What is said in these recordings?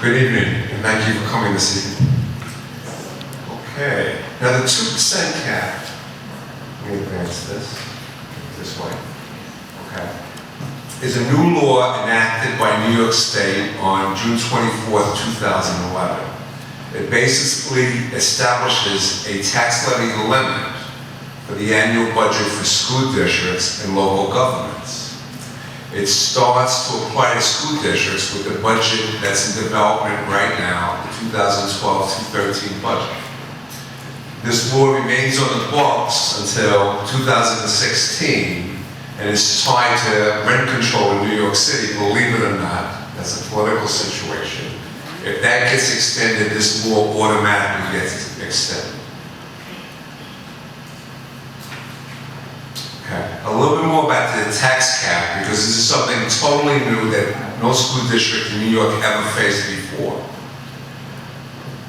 Good evening, and thank you for coming this evening. Okay, now the 2% cap, let me advance this way, okay, is a new law enacted by New York State on June 24th, 2011. It basically establishes a tax levy limit for the annual budget for school districts and local governments. It starts to apply to school districts with the budget that's in development right now, the 2012-13 budget. This law remains on the books until 2016 and is tied to rent control in New York City. Believe it or not, that's a political situation. If that gets extended, this law automatically gets extended. Okay. A little bit more about the tax cap, because this is something totally new that no school district in New York ever faced before.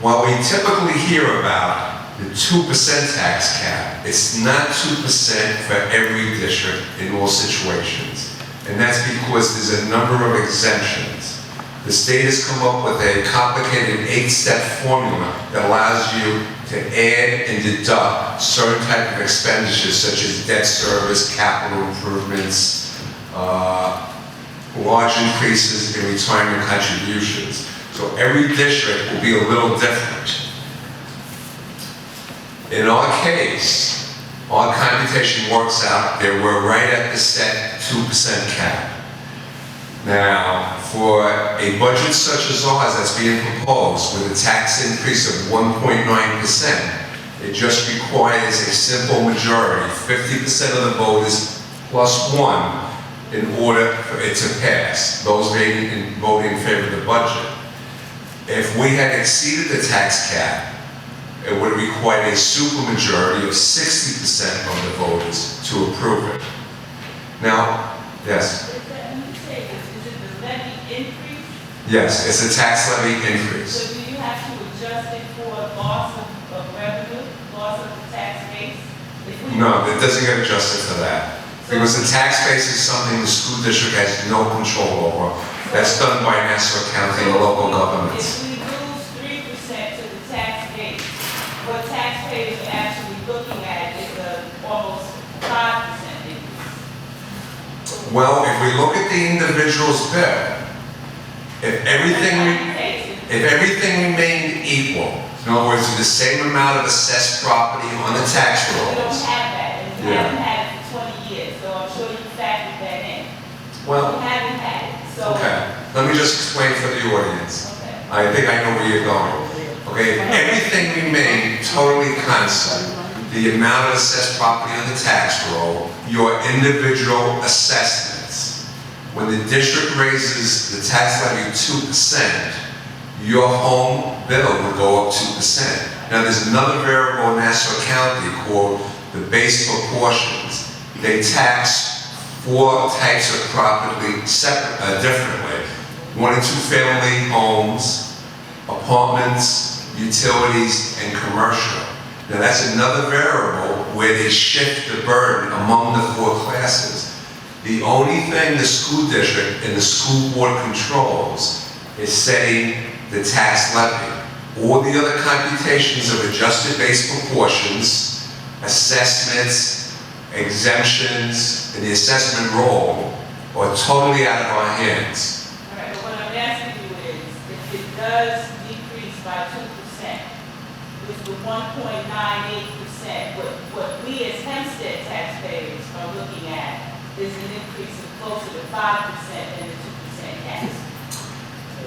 While we typically hear about the 2% tax cap, it's not 2% for every district in all situations. And that's because there's a number of exemptions. The state has come up with a complicated 8-step formula that allows you to add and deduct certain type of expenditures such as debt service, capital improvements, large increases in retirement contributions. So every district will be a little different. In our case, our computation works out that we're right at the set 2% cap. Now, for a budget such as ours that's being proposed with a tax increase of 1.9%, it just requires a simple majority, 50% of the voters plus one, in order for it to pass, those voting in favor of the budget. If we had exceeded the tax cap, it would require a supermajority of 60% of the voters to approve it. Now, yes? Yes, it's a tax levy increase. So do you have to adjust it for loss of revenue, loss of the tax base? No, it doesn't get adjusted for that. Because the tax base is something the school district has no control over. That's done by Nassau County and the local governments. If we lose 3% to the tax base, what taxpayers are actually looking at is almost 5% increase. Well, if we look at the individual's bill, if everything remained equal, in other words, the same amount of assessed property on the tax rolls. We don't have that, and we haven't had it for 20 years, so I'm sure you factored that in. Well, we haven't had it, so. Okay, let me just explain for the audience. Okay. I think I know where you're going. Okay, if everything remained totally constant, the amount of assessed property on the tax roll, your individual assessments, when the district raises the tax levy 2%, your home bill would go up 2%. Now there's another variable in Nassau County called the base proportions. They tax 4 types of property differently. 1 and 2 family homes, apartments, utilities, and commercial. Now that's another variable where they shift the burden among the 4 classes. The only thing the school district and the school board controls is setting the tax levy. All the other computations of adjusted base proportions, assessments, exemptions, and the assessment roll are totally out of our hands. All right, but what I'm asking you is, if it does decrease by 2%, with the 1.98%, what we as Hempstead taxpayers are looking at is an increase of closer to 5% than the 2% cap.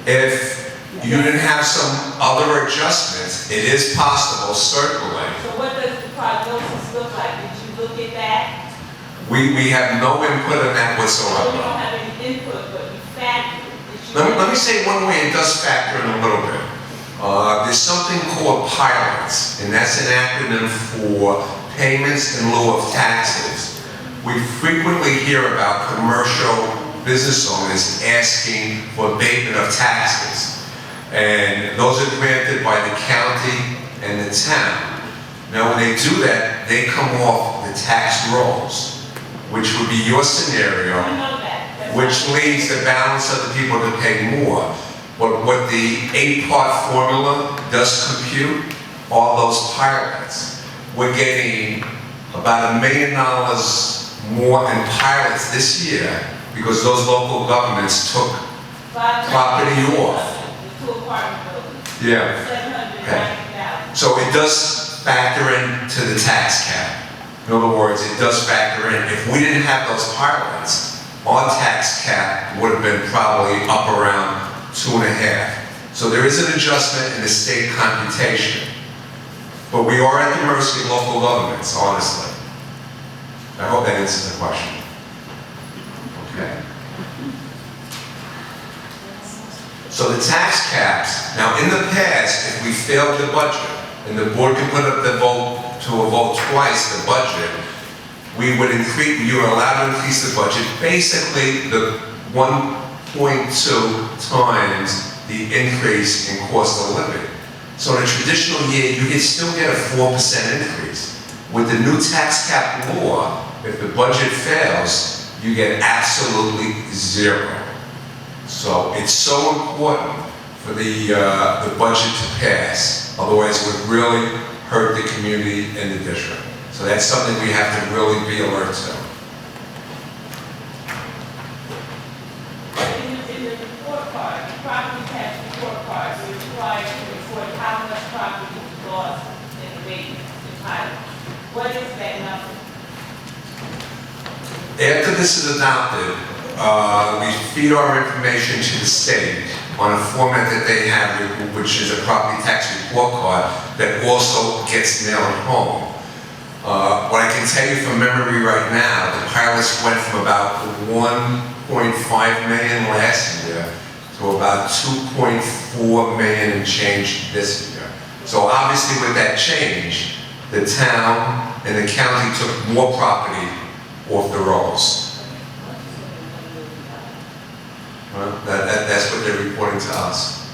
If you didn't have some other adjustments, it is possible, certainly. So what does the prognosis look like? Did you look at that? We have no input on that So whatsoever. you don't have any input, but you factored it. Let me say one way it does factor in a little bit. There's something called pilots, and that's an acronym for payments in lieu of taxes. We frequently hear about commercial business owners asking for abatement of taxes. And those are granted by the county and the town. Now when they do that, they come off the tax rolls, which would be your scenario, which leads the balance of the people to pay more. what the 8-part formula does compute, all those pilots, we're getting about $1 million more in pilots this year because those local governments took property off. The 2 apartment buildings. Yeah. 790,000. So it does factor into the tax cap. In other words, it does factor in. If we didn't have those pilots, our tax cap would have been probably up around 2.5. So there is an adjustment in the state computation. But we are at the mercy of local governments, honestly. I hope that answers the question. Okay. So the tax caps, now in the past, if we failed the budget, and the board can put up the vote to a vote twice the budget, we would increase, you are allowed to increase the budget, basically the 1.2 times the increase in cost of living. So in a traditional year, you can still get a 4% increase. With the new tax cap law, if the budget fails, you get absolutely 0. So it's so important for the budget to pass. Otherwise, it would really hurt the community and the district. So that's something we have to really be alert to. In the report card, the property tax report card, we're required to report how much property was lost in the maintenance, the title. What is that number? After this is adopted, we feed our information to the state on a format that they have, which is a property tax report card that also gets mailed home. What I can tell you from memory right now, the pilots went from about 1.5 million last year to about 2.4 million and change this year. So obviously with that change, the town and the county took more property off the rolls. That's what they're reporting to us.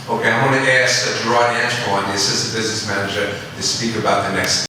Okay, I'm going to ask Gerard Antoine, the Assistant Business Manager, to speak about the next